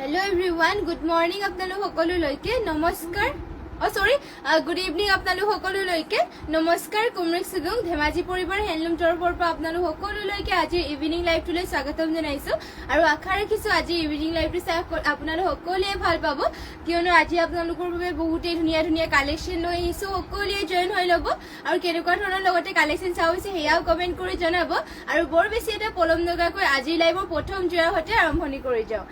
Hello everyone, good morning apnalok সকলোলৈকে নমস্কাৰ good evening apnalok সকলোলৈকে নমস্কাৰ কুমৰিক সুগং ধেমাজি পৰিবাৰ হেণ্ডলুম তৰফৰ পৰা আপোনালোক সকলোলৈকে আজি ইভিনিং লাইভ টুলৈ স্বাগতম জনাইছো আৰু আশা ৰাখিছো আজি ইভিনিং লাইভটো চাই আপোনালোক সকলোৱে ভাল পাব কিয়নো আজি আপোনালোকৰ বাবে বহুতেই ধুনীয়া ধুনীয়া কালেকচন লৈ আহিছো সকলোৱে জয়েন হৈ ল'ব আৰু কেনেকুৱা ধৰণৰ লগতে কালেকচন চাও হৈছে হেয়াও কমেন্ট কৰি জনাব আৰু বৰ বেছি এটা পলম নগাকৈ আজি লাইভৰ প্ৰথম জোৰা হতে আৰম্ভণি কৰি যাও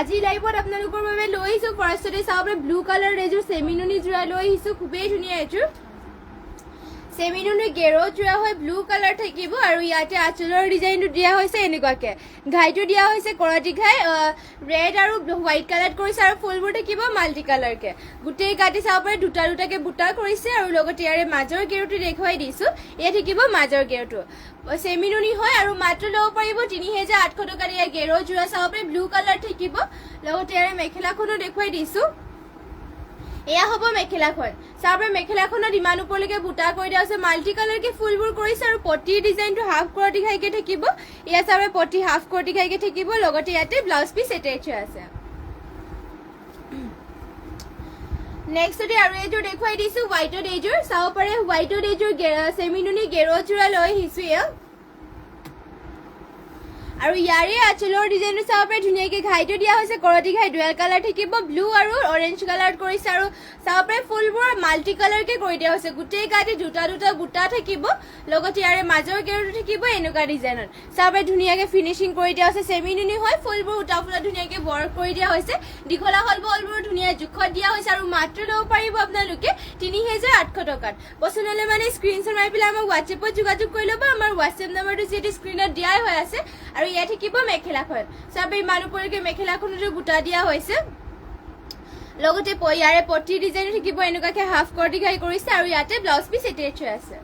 আজি লাইভত আপোনালোকৰ বাবে লৈ আহিছো ফাৰ্ষ্টতে চাওক ব্লু কালাৰ এজোৰ সেমিনুনি জোৰা লৈ আহিছো খুবেই ধুনীয়া এজোৰ সেমিনুনি গেৰো জোৰা হয় ব্লু কালাৰ থাকিব আৰু ইয়াতে আঁচলৰ ডিজাইনটো দিয়া হৈছে এনেকুৱাকে ঘাইটো দিয়া হৈছে কৰাটি ঘাই ৰেড আৰু হোৱাইট কালাৰ কৰিছে আৰু ফুলবোৰ থাকিব মাল্টি কালাৰ কে গুটেই গাটি চাও পাৰে দুটা দুটাকে বুটা কৰিছে আৰু লগতে ইয়াৰে মাজৰ গেৰোটো দেখুৱাই দিছো এ থাকিব মাজৰ গেৰোটো সেমিনুনি হয় আৰু মাত্ৰ লব পাৰিব 3800 টকা দিয়া গেৰো জোৰা চাও পাৰে ব্লু কালাৰ থাকিব লগতে ইয়াৰে মেখেলাখনো দেখুৱাই দিছো এয়া হ'ব মেখেলাখন চাবৰ মেখেলাখনত ইমান ওপৰলৈকে বুটা কৰি দিয়া আছে মাল্টি কালাৰ কে ফুলবোৰ কৰিছে আৰু পটি ডিজাইনটো হাফ কৰটি খাইকে থাকিব এয়া চাবৰ পটি হাফ কৰটি খাইকে থাকিব লগতে ইয়াতে ব্লাউজ পিস এটাচ আছে নেক্সটতে আৰু এজোৰ দেখুৱাই দিছো হোৱাইটৰ এজোৰ চাও পাৰে হোৱাইটৰ এজোৰ সেমিনুনি গেৰো জোৰা লৈ আহিছো এয়া আৰু ইয়াৰে আঁচলৰ ডিজাইনটো চাব পাৰে ধুনীয়াকৈ ঘাইটো দিয়া হৈছে কৰটি ঘাই ডুৱেল কালাৰ থাকিব ব্লু আৰু অৰেঞ্জ কালাৰ কৰিছে আৰু চাব পাৰে ফুলবোৰ মাল্টি কালাৰকে কৰি দিয়া হৈছে গোটেই গাতে দুটা দুটা বুটা থাকিব লগতে ইয়াৰে মাজৰ গেৰটো থাকিব এনেকুৱা ডিজাইনত চাব পাৰে ধুনীয়াকৈ ফিনিচিং কৰি দিয়া হৈছে সেমিনুনি হয় ফুলবোৰ উটা ফুলা ধুনীয়াকৈ ৱৰ্ক কৰি দিয়া হৈছে দীঘলা হল বলবোৰ ধুনীয়া জোখত দিয়া হৈছে আৰু মাত্ৰ ল'ব পাৰিব আপোনালোকে 3800 টকাত পছন্দ হ'লে মানে স্ক্ৰীনশ্বট মাৰি পেলাই আমাক হোৱাটছএপত যোগাযোগ কৰি ল'ব আমাৰ হোৱাটছএপ নম্বৰটো যিটো স্ক্ৰীনত দিয়াই হৈ আছে আৰু ইয়া থাকিব মেখেলাখন চাবে ইমান ওপৰলৈকে মেখেলাখনটো বুটা দিয়া হৈছে লগতে ইয়াৰে পটি ডিজাইন থাকিব এনেকুৱাকে হাফ কৰটি ঘাই কৰিছে আৰু ইয়াতে ব্লাউজ পিস এটাচ আছে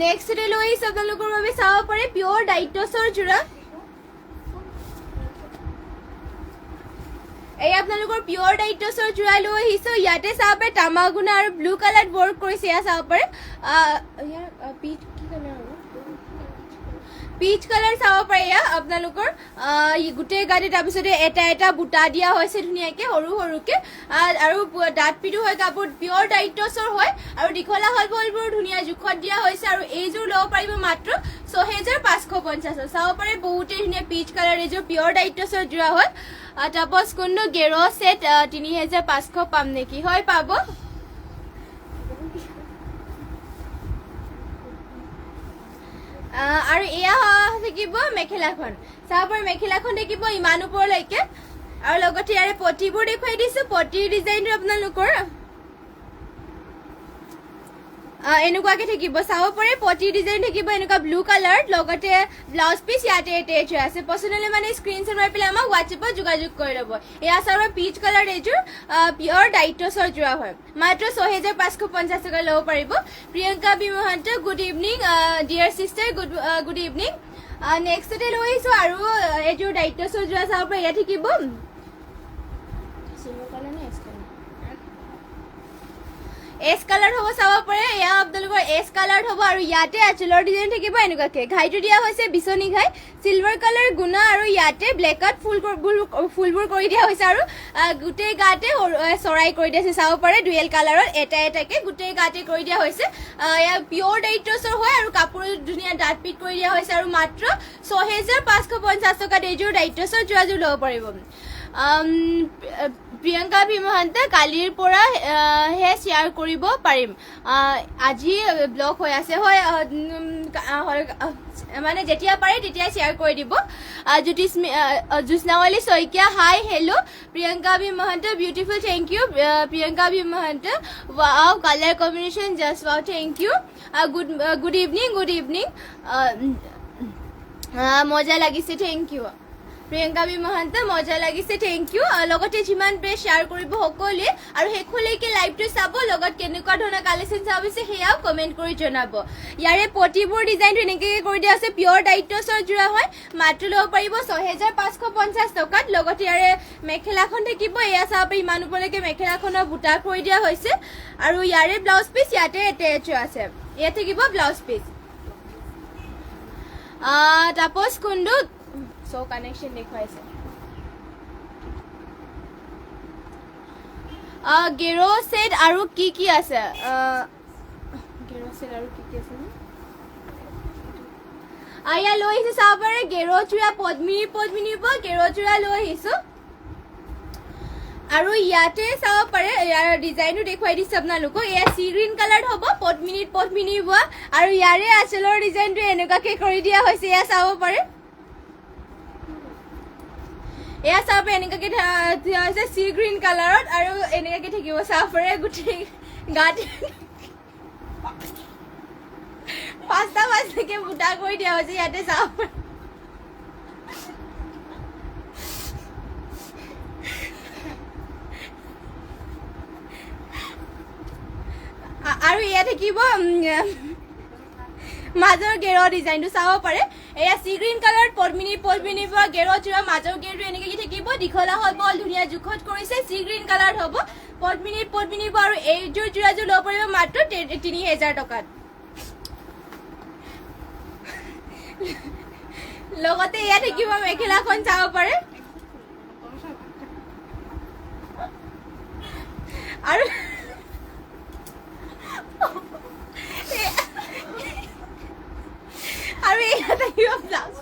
নেক্সট ডে লৈ আপোনালোকৰ বাবে চাব পাৰে পিওৰ ডাইটছৰ জোৰা এই আপোনালোকৰ পিওৰ ডাইটছৰ জোৰা লৈ আহিছো ইয়াতে চাব পাৰে তামাগুনা আৰু ব্লু কালাৰ ৱৰ্ক কৰিছে ইয়া চাব পাৰে পিচ কালাৰ চাব পাৰে ইয়া আপোনালোকৰ গোটেই গাড়ী তাৰপিছতে এটা এটা বুটা দিয়া হৈছে ধুনীয়াকে সৰু সৰুকে আৰু ডাট পিটো হয় কাপোৰ পিওৰ ডাইটছৰ হয় আৰু দীঘলা হল বলবোৰ ধুনীয়া জোখত দিয়া হৈছে আৰু এইযোৰ ল'ব পাৰিব মাত্ৰ 6550 চাব পাৰে বহুতেই ধুনীয়া পিচ কালাৰ এইযোৰ পিওৰ ডাইটছৰ জোৰা হয় তাপছ কোনো গেৰো সেট 3500 পাম নেকি হয় পাব আৰু এয়া থাকিব মেখেলাখন চাব পাৰে মেখেলাখন থাকিব ইমান ওপৰলৈকে আৰু লগতে ইয়াৰে পটিবোৰ দেখুৱাই দিছো পটিৰ ডিজাইনটো আপোনালোকৰ এনেকুৱাকে থাকিব চাব পাৰে পটি ডিজাইন থাকিব এনেকুৱা ব্লু কালাৰ লগতে ব্লাউজ পিস ইয়াতে এটাচ আছে পছন্দ হ'লে মানে স্ক্ৰীনশ্বট মাৰি পেলাই আমাক হোৱাটছএপত যোগাযোগ কৰি ল'ব এয়া চাব পিচ কালাৰ এযোৰ পিওৰ ডাইটছৰ জোৰা হয় মাত্ৰ 6550 টকা ল'ব পাৰিব Priyanka B Mahanta good evening dear sister good evening নেক্সটতে লৈ আহিছো আৰু এযোৰ ডাইটছৰ জোৰা চাব পাৰে ইয়াত থাকিব এস কালাৰ হ'ব চাব পাৰে এয়া আপোনালোকৰ এস কালাৰ হ'ব আৰু ইয়াতে আঁচলৰ ডিজাইন থাকিব এনেকুৱাকে ঘাইটো দিয়া হৈছে বিচনি ঘাই সিলভাৰ কালাৰ গুণা আৰু ইয়াতে ব্লেকত ফুলবোৰ কৰি দিয়া হৈছে আৰু গোটেই গাতে চৰাই কৰি দিয়া হৈছে চাব পাৰে ডুৱেল কালাৰত এটা এটাকে গোটেই গাতে কৰি দিয়া হৈছে এয়া পিওৰ ডাইটছৰ হয় আৰু কাপোৰ ধুনীয়া ডাট পিট কৰি দিয়া হৈছে আৰু মাত্ৰ 6550 টকাত এইযোৰ ডাইটছৰ জোৰাযোৰ ল'ব পাৰিব প্ৰিয়ংকা বি মহন্ত কালিৰ পৰা হে শ্বেয়াৰ কৰিব পাৰিম আজি ব্লগ হৈ আছে হয় মানে যেতিয়া পাৰে তেতিয়া শ্বেয়াৰ কৰি দিব Jusnawali Saikia hi hello' Priyanka B Mahanta beautiful thank you Priyanka B Mahanta wow colour combination just wow thank you good evening মজা লাগিছে thank you Priyanka B Mahanta মজা লাগিছে থেংক ইউ লগতে যিমান বেছ শ্বেয়াৰ কৰিব সকলোৱে আৰু শেষলৈকে লাইভটো চাব লগত কেনেকুৱা ধৰণৰ কালেকশ্যন চাব বিচাৰে সেয়াও কমেণ্ট কৰি জনাব ইয়াৰে পটিবোৰ ডিজাইনটো এনেকৈ কৰি দিয়া আছে পিওৰ ডাইটছৰ জোৰা হয় মাত্ৰ ল'ব পাৰিব 6550 টকাত লগতে ইয়াৰে মেখেলাখন থাকিব এয়া চাব পাৰি ইমান ওপৰলৈকে মেখেলাখনৰ বুটা কৰি দিয়া হৈছে আৰু ইয়াৰে ব্লাউজ পিচ ইয়াতে এটাচ আছে ইয়াত থাকিব ব্লাউজ পিচ তাপছ কুণ্ডু চ' কানেকশ্যন দেখুৱাইছে গেৰো ছেট আৰু কি আছে গেৰো ছেট আৰু কি আছে আয়া লৈ আহিছোঁ চাব পাৰে গেৰো চূড়া পদ্মিনীৰ পৰা গেৰো চূড়া লৈ আহিছোঁ আৰু ইয়াতে চাব পাৰে ইয়াৰ ডিজাইনটো দেখুৱাই দিছোঁ আপোনালোকক এয়া চি গ্ৰীণ কালাৰ হ'ব পদ্মিনীৰ বোৱা আৰু ইয়াৰে আঁচলৰ ডিজাইনটো এনেকুৱাকৈ কৰি দিয়া হৈছে এয়া চাব পাৰে এয়া চাব পাৰে এনেকুৱাকৈ দিয়া হৈছে চি গ্ৰীণ কালাৰত আৰু এনেকুৱাকৈ থাকিব চাব পাৰে গোটেই গাত পাঁচটাকৈ বুটা কৰি দিয়া হৈছে ইয়াতে চাব পাৰে আৰু এয়া থাকিব মাজৰ গেৰৰ ডিজাইনটো চাব পাৰে এয়া চি গ্ৰীণ কালাৰত পদ্মিনীৰ পৰা গেৰৰ চূড়া মাজৰ গেৰটো এনেকৈ থাকিব দীঘলা হ'ল বৰ ধুনীয়া জোখত কৰিছে চি গ্ৰীণ কালাৰত হ'ব পদ্মিনীৰ পৰা আৰু এইযোৰ চূড়াযোৰ ল'ব পাৰিব মাত্ৰ ৩,০০০ টকাত লগতে এয়া থাকিব মেখেলাখন চাব পাৰে আৰু আৰু এয়া থাকিব ব্লাউজ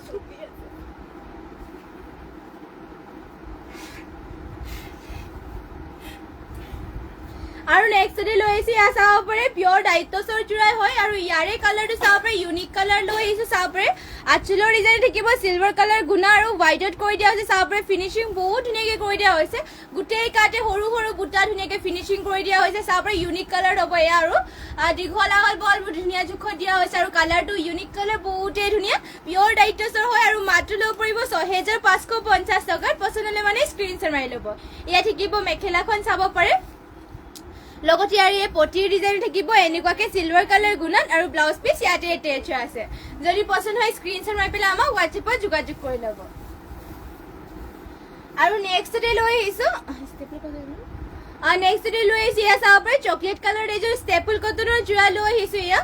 আৰু নেক্সটতে লৈ আহিছোঁ এয়া চাব পাৰে পিয়ৰ দায়িত্বচৰ চূড়াই হয় আৰু ইয়াৰে কালাৰটো চাব পাৰে ইউনিক কালাৰ লৈ আহিছোঁ চাব পাৰে আঁচলৰ ডিজাইন থাকিব চিলভাৰ কালাৰ গুণা আৰু হোৱাইটত কৰি দিয়া হৈছে চাব পাৰে ফিনিচিং বহুত ধুনীয়াকৈ কৰি দিয়া হৈছে গোটেই কাটে সৰু সৰু বুটা ধুনীয়াকৈ ফিনিচিং কৰি দিয়া হৈছে চাব পাৰে ইউনিক কালাৰ হ'ব এয়া আৰু দীঘলা হ'ল বৰ ধুনীয়া জোখত দিয়া হৈছে আৰু কালাৰটো ইউনিক কালাৰ বহুতেই ধুনীয়া পিয়ৰ দায়িত্বচৰ হয় আৰু মাত্ৰ ল'ব পাৰিব ৬,৫৫০ টকাত পচন্দ হ'লে মানে স্ক্ৰীনশ্বট মাৰি ল'ব এয়া থাকিব মেখেলাখন চাব পাৰে লগতে আৰু এই পটিৰ ডিজাইন থাকিব এনেকুৱাকৈ চিলভাৰ কালাৰ গুণত আৰু ব্লাউজ পিচ ইয়াতে এটেচ আছে যদি পচন্দ হয় স্ক্ৰীনশ্বট মাৰি পেলাই আমাক হোৱাটছএপত যোগাযোগ কৰি ল'ব আৰু নেক্সটতে লৈ আহিছোঁ এয়া চাব পাৰে চকলেট কালাৰ এইযোৰ ষ্টেপল কটনৰ যোৰা লৈ আহিছোঁ এয়া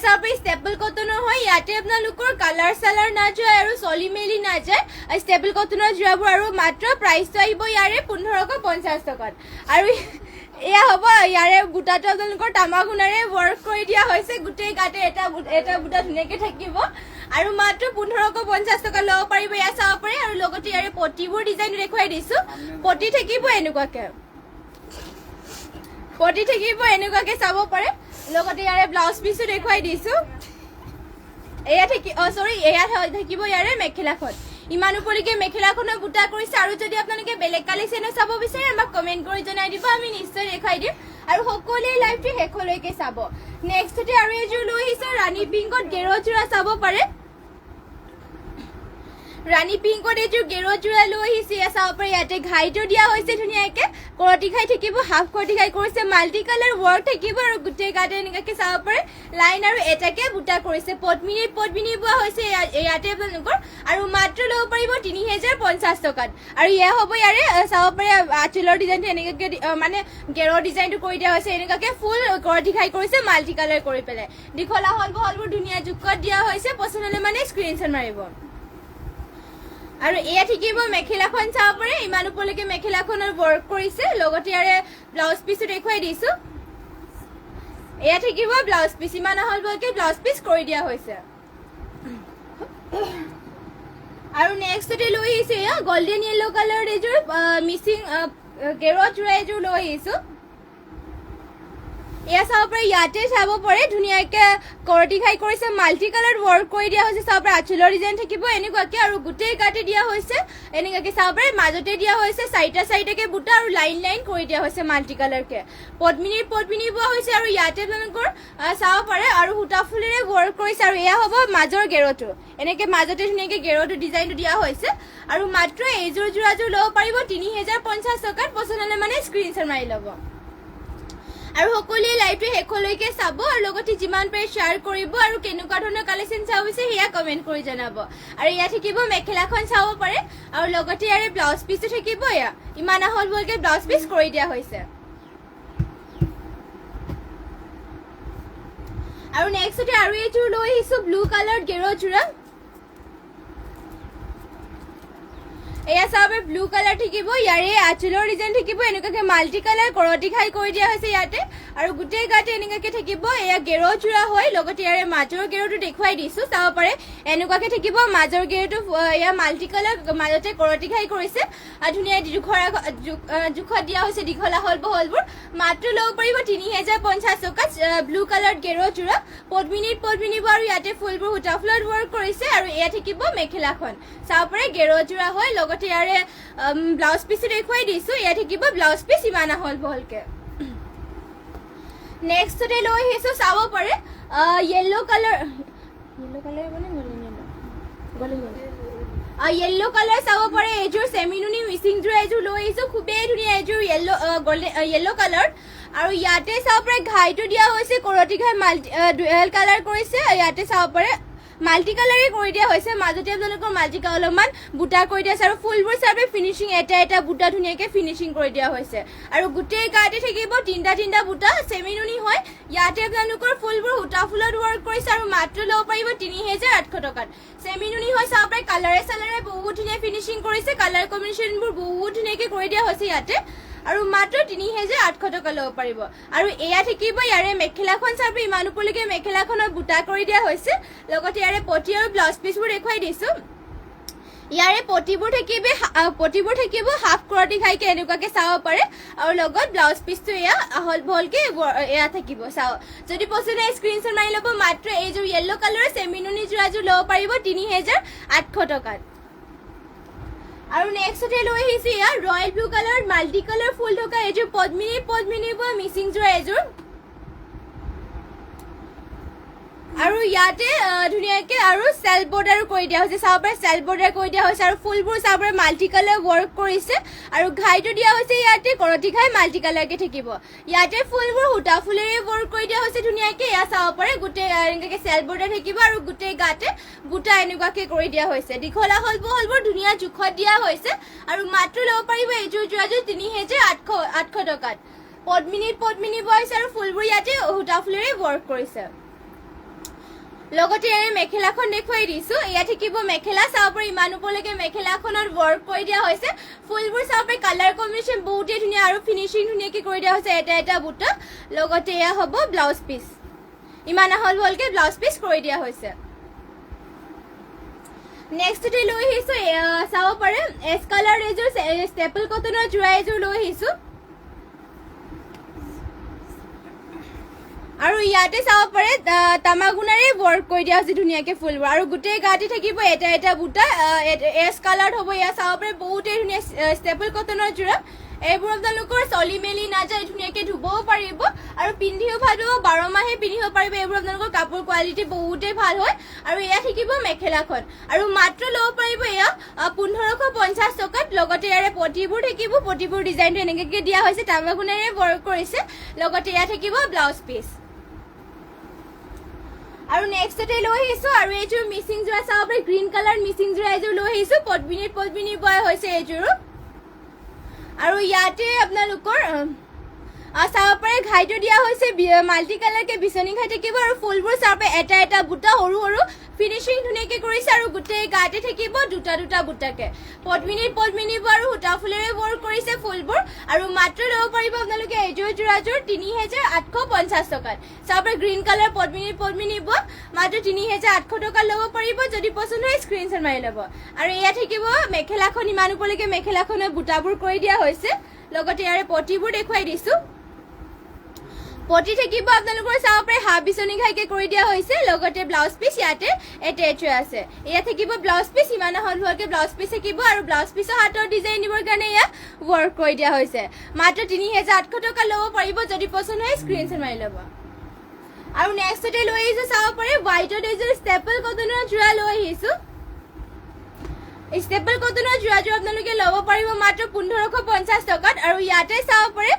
চাব পাৰি ষ্টেপল কটনৰ হয় ইয়াতে আপোনালোকৰ কালাৰ চালাৰ নাযায় আৰু চলি মেলি নাযায় ষ্টেপল কটনৰ যোৰাবোৰ আৰু মাত্ৰ প্ৰাইচটো আহিব ইয়াৰে ১৫৫০ টকাত আৰু এয়া হ'ব ইয়াৰে বুটাটো আপোনালোকৰ তামাগুণাৰে ৱৰ্ক কৰি দিয়া হৈছে গোটেই গাতে এটা বুটা ধুনীয়াকৈ থাকিব আৰু মাত্ৰ ১৫৫০ টকা ল'ব পাৰিব এয়া চাব পাৰে আৰু লগতে ইয়াৰে পটিবোৰ ডিজাইন দেখুৱাই দিছোঁ পটি থাকিব এনেকুৱাকৈ চাব পাৰে লগতে ইয়াৰে ব্লাউজ পিচো দেখুৱাই দিছোঁ এয়া থাকিব ইয়াৰে মেখেলাখন ইমান উপলৈকে মেখেলাখনৰ বুটা কৰিছে আৰু যদি আপোনালোকে বেলেগ কালেকশ্যনো চাব বিচাৰে আমাক কমেণ্ট কৰি জনাই দিব আমি নিশ্চয় দেখুৱাই দিম আৰু সকলোৱে লাইভটো শেষলৈকে চাব নেক্সটতে আৰু এযোৰ লৈ আহিছোঁ ৰাণী পিংকত গেৰো চূড়া চাব পাৰে ৰাণী পিংকত এইযোৰ গেৰো চূড়া লৈ আহিছে এয়া চাব পাৰে ইয়াতে ঘাইটো দিয়া হৈছে ধুনীয়াকৈ কৰতি ঘাই থাকিব হাফ কৰতি ঘাই কৰিছে মাল্টি কালাৰ ৱৰ্ক থাকিব আৰু গোটেই গাতে এনেকুৱাকৈ চাব পাৰে লাইন আৰু এটাকে বুটা কৰিছে পদ্মিনী বোৱা হৈছে ইয়াতে আপোনালোকৰ আৰু মাত্ৰ ল'ব পাৰিব ৩,০৫০ টকাত আৰু এয়া হ'ব ইয়াৰে চাব পাৰে আঁচলৰ ডিজাইনটো এনেকুৱাকৈ মানে গেৰৰ ডিজাইনটো কৰি দিয়া হৈছে এনেকুৱাকৈ ফুল কৰতি ঘাই কৰিছে মাল্টি কালাৰ কৰি পেলাই দীঘলা হলবোৰ ধুনীয়া জোখত দিয়া হৈছে পচন্দ হ'লে মানে স্ক্ৰীনশ্বট মাৰিব আৰু এয়া থাকিব মেখেলাখন চাব পাৰে ইমান উপলৈকে মেখেলাখনৰ ৱৰ্ক কৰিছে লগতে ইয়াৰে ব্লাউজ পিচো দেখুৱাই দিছোঁ এয়া থাকিব ব্লাউজ পিচ ইমান আহলকৈ ব্লাউজ পিচ কৰি দিয়া হৈছে আৰু নেক্সটতে লৈ আহিছোঁ এয়া গল্ডেন য়েল্ল' কালাৰ এইযোৰ মিচিং গেৰো চূড়া এযোৰ লৈ আহিছোঁ এয়া চাব পাৰে ইয়াতে চাব পাৰে ধুনীয়াকৈ কৰতি ঘাই কৰিছে মাল্টি কালাৰ ৱৰ্ক কৰি দিয়া হৈছে চাব পাৰে আঁচলৰ ডিজাইন থাকিব এনেকুৱাকৈ আৰু গোটেই গাতে দিয়া হৈছে এনেকুৱাকৈ চাব পাৰে মাজতে দিয়া হৈছে চাৰিটাকৈ বুটা আৰু লাইন কৰি দিয়া হৈছে মাল্টি কালাৰকৈ পদ্মিনী বোৱা হৈছে আৰু ইয়াতে আপোনালোকৰ চাব পাৰে আৰু সূতা ফুলেৰে ৱৰ্ক কৰিছে আৰু এয়া হ'ব মাজৰ গেৰোটো এনেকৈ মাজতে ধুনীয়াকৈ গেৰোটো ডিজাইনটো দিয়া হৈছে আৰু মাত্ৰ এইযোৰ যোৰাযোৰ ল'ব পাৰিব ৩,০৫০ টকাত পচন্দ হ'লে মানে স্ক্ৰীনশ্বট মাৰি ল'ব আৰু সকলোৱে লাইভটো শেষলৈকে চাব আৰু লগতে যিমান পাৰে শ্বেয়াৰ কৰিব আৰু কেনেকুৱা ধৰণৰ কালেকশ্যন চাব বিচাৰে সেয়া কমেণ্ট কৰি জনাব আৰু ইয়াত থাকিব মেখেলাখন চাব পাৰে আৰু লগতে ইয়াৰে ব্লাউজ পিচো থাকিব এয়া ইমান আহলকৈ ব্লাউজ পিচ কৰি দিয়া হৈছে আৰু নেক্সটতে আৰু এইযোৰ লৈ আহিছোঁ ব্লু কালাৰ গেৰো চূড়া এয়া চাব ব্লু কালাৰ থাকিব ইয়াৰে আঁচলৰ ডিজাইন থাকিব এনেকুৱাকে মাল্টি কালাৰ কৰটি খাই কৰি দিয়া হৈছে ইয়াতে আৰু গোটেই গাতে এনেকুৱাকে থাকিব এয়া গেৰো চূড়া হয় লগতে ইয়াৰে মাজৰ গেৰোটো দেখুৱাই দিছো চাব পাৰে এনেকুৱাকে থাকিব মাজৰ গেৰোটো এয়া মাল্টি কালাৰ মাজতে কৰটি খাই কৰিছে আৰু ধুনীয়া জোখত দিয়া হৈছে দীঘলা হল বহলবোৰ মাত্ৰ ল'ব পাৰিব 3050 টকাত ব্লু কালাৰ গেৰো চূড়া পদ্মিনীত পদ্মিনীব আৰু ইয়াতে ফুলবোৰ সূতা ফুলত ৱৰ্ক কৰিছে আৰু এয়া থাকিব মেখেলাখন চাব পাৰে গেৰো চূড়া হয় লগতে ইয়াৰে ব্লাউজ পিছো দেখুৱাই দিছো এয়া থাকিব ব্লাউজ পিচ ইমান হল বহলকে নেক্সটতে লৈ আহিছো চাব পাৰে য়েলো কালাৰ মানে য়েলো কালাৰ চাব পাৰে এযোৰ চেমিনুনি মিচিং যোৰ এযোৰ লৈ আহিছো খুবেই ধুনীয়া এযোৰ য়েলো কালাৰ আৰু ইয়াতে চাব পাৰে ঘাইটো দিয়া হৈছে কৰটি ঘাই মাল্টি ডুৱেল কালাৰ কৰিছে ইয়াতে চাব পাৰে মাল্টি কালাৰে কৰি দিয়া হৈছে মাজতে আপোনালোকৰ মাল্টি কালাৰ অলপমান বুটা কৰি দিয়া আছে আৰু ফুলবোৰ চাবে ফিনিশিং এটা বুটা ধুনীয়াকে ফিনিশিং কৰি দিয়া হৈছে আৰু গোটেই গাতে থাকিব তিনটা বুটা চেমিনুনি হয় ইয়াতে আপোনালোকৰ ফুলবোৰ সূতা ফুলত ৱৰ্ক কৰিছে আৰু মাত্ৰ ল'ব পাৰিব 3800 টকাত চেমিনুনি হয় চাব পাৰে কালাৰে চালাৰে বহুত ধুনীয়া ফিনিশিং কৰিছে কালাৰ কম্বিনেশ্যনবোৰ বহুত ধুনীয়াকে কৰি দিয়া হৈছে ইয়াতে আৰু মাত্ৰ 3800 টকা ল'ব পাৰিব আৰু এয়া থাকিব ইয়াৰে মেখেলাখন চাব ইমান উপলৈকে মেখেলাখনৰ বুটা কৰি দিয়া হৈছে লগতে ইয়াৰে পটি আৰু ব্লাউজ পিচবোৰ দেখুৱাই দিছো ইয়াৰে পটিবোৰ থাকিব হাফ কৰটি খাইকে এনেকুৱাকে চাব পাৰে আৰু লগত ব্লাউজ পিচটো এয়া হল ভলকে এয়া থাকিব চাও যদি পছন্দ হয় স্ক্ৰিনশ্বট মাৰি ল'ব মাত্ৰ এইযোৰ য়েলো কালাৰৰ চেমিনুনি যোৰাযোৰ ল'ব পাৰিব 3800 টকাত আৰু নেক্সটতে লৈ আহিছে ইয়া royal blue colour multi colour ফুল থকা এযোৰ পদ্মিনী মিচিং যোৰা এযোৰ আৰু ইয়াতে ধুনীয়াকে আৰু সেলফ বৰ্ডাৰ কৰি দিয়া হৈছে চাব পাৰে সেলফ বৰ্ডাৰ কৰি দিয়া হৈছে আৰু ফুলবোৰ চাব পাৰে মাল্টি কালাৰ ৱৰ্ক কৰিছে আৰু ঘাইটো দিয়া হৈছে ইয়াতে কৰটি ঘাই মাল্টি কালাৰকে থাকিব ইয়াতে ফুলবোৰ সূতা ফুলেৰে ৱৰ্ক কৰি দিয়া হৈছে ধুনীয়াকে এয়া চাব পাৰে গোটেই এনেকুৱাকে সেলফ বৰ্ডাৰ থাকিব আৰু গোটেই গাতে বুটা এনেকুৱাকে কৰি দিয়া হৈছে দীঘলা হলবোৰ ধুনীয়া জোখত দিয়া হৈছে আৰু মাত্ৰ ল'ব পাৰিব এইযোৰ যোৰাযোৰ 3800 টকাত পদ্মিনী বয়স আৰু ফুলবোৰ ইয়াতে সূতা ফুলেৰে ৱৰ্ক কৰিছে লগতে ইয়াৰে মেখেলাখন দেখুৱাই দিছো এয়া থাকিব মেখেলা চাব পাৰে ইমান উপলৈকে মেখেলাখনত ৱৰ্ক কৰি দিয়া হৈছে ফুলবোৰ চাব পাৰে কালাৰ কম্বিনেশ্যন বহুতেই ধুনীয়া আৰু ফিনিশিং ধুনীয়াকে কৰি দিয়া হৈছে এটা বুটা লগতে এয়া হ'ব ব্লাউজ পিচ ইমান হল বলকে ব্লাউজ পিচ কৰি দিয়া হৈছে নেক্সটতে লৈ আহিছো চাব পাৰে এছ কালাৰ এযোৰ ষ্টেপল কটনৰ যোৰা এযোৰ লৈ আহিছো আৰু ইয়াতে চাব পাৰে তামাগুনাৰে ৱৰ্ক কৰি দিয়া হৈছে ধুনীয়াকে ফুলবোৰ আৰু গোটেই গাতে থাকিব এটা বুটা এছ কালাৰ হ'ব ইয়া চাব পাৰে বহুতেই ধুনীয়া ষ্টেপল কটনৰ যোৰা এইবোৰ আপোনালোকৰ চলি মেলি নাযায় ধুনীয়াকে ধুবও পাৰিব আৰু পিন্ধিও ভাল হ'ব 12 মাহে পিন্ধিব পাৰিব এইবোৰ আপোনালোকৰ কাপোৰ কোৱালিটি বহুতেই ভাল হয় আৰু এয়া থাকিব মেখেলাখন আৰু মাত্ৰ ল'ব পাৰিব এয়া 1550 টকাত লগতে ইয়াৰে পটিবোৰ থাকিব পটিবোৰ ডিজাইনটো এনেকৈ দিয়া হৈছে তামাগুনাৰে ৱৰ্ক কৰিছে লগতে এয়া থাকিব ব্লাউজ পিচ আৰু নেক্সটতে লৈ আহিছো আৰু এইযোৰ মিচিং যোৰা চাব পাৰে গ্ৰীণ কালাৰ মিচিং যোৰা এযোৰ লৈ আহিছো পদ্মিনী বয় হৈছে এইযোৰ আৰু ইয়াতে আপোনালোকৰ চাব পাৰে ঘাইটো দিয়া হৈছে মাল্টি কালাৰকে বিচনী ঘাই থাকিব আৰু ফুলবোৰ চাব পাৰে এটা বুটা সৰু ফিনিশিং ধুনীয়াকে কৰিছে আৰু গোটেই গাতে থাকিব দুটা বুটাকে পদ্মিনী আৰু সূতা ফুলেৰে ৱৰ্ক কৰিছে ফুলবোৰ আৰু মাত্ৰ ল'ব পাৰিব আপোনালোকে এযোৰ যোৰাযোৰ 3850 টকাত চাব পাৰে গ্ৰীণ কালাৰ পদ্মিনী মাত্ৰ 3800 টকা ল'ব পাৰিব যদি পছন্দ হয় স্ক্ৰিনশ্বট মাৰি ল'ব আৰু এয়া থাকিব মেখেলাখন ইমান উপলৈকে মেখেলাখনৰ বুটাবোৰ কৰি দিয়া হৈছে লগতে ইয়াৰে পটিবোৰ দেখুৱাই দিছো পটি থাকিব আপোনালোকৰ চাব পাৰে হাফ বিচনী ঘাইকে কৰি দিয়া হৈছে লগতে ব্লাউজ পিচ ইয়াতে এটেচ হৈ আছে এয়া থাকিব ব্লাউজ পিচ ইমান হলকে ব্লাউজ পিচ থাকিব আৰু ব্লাউজ পিচৰ হাতৰ ডিজাইন দিবৰ কাৰণে এয়া ৱৰ্ক কৰি দিয়া হৈছে মাত্ৰ 3800 টকা ল'ব পাৰিব যদি পছন্দ হয় স্ক্ৰিনশ্বট মাৰি ল'ব আৰু নেক্সটতে লৈ আহিছো চাব পাৰে হোৱাইটৰ এযোৰ ষ্টেপল কটনৰ যোৰা লৈ আহিছো ষ্টেপল কটনৰ যোৰাযোৰ আপোনালোকে ল'ব পাৰিব মাত্ৰ 1550 টকাত আৰু ইয়াতে চাব পাৰে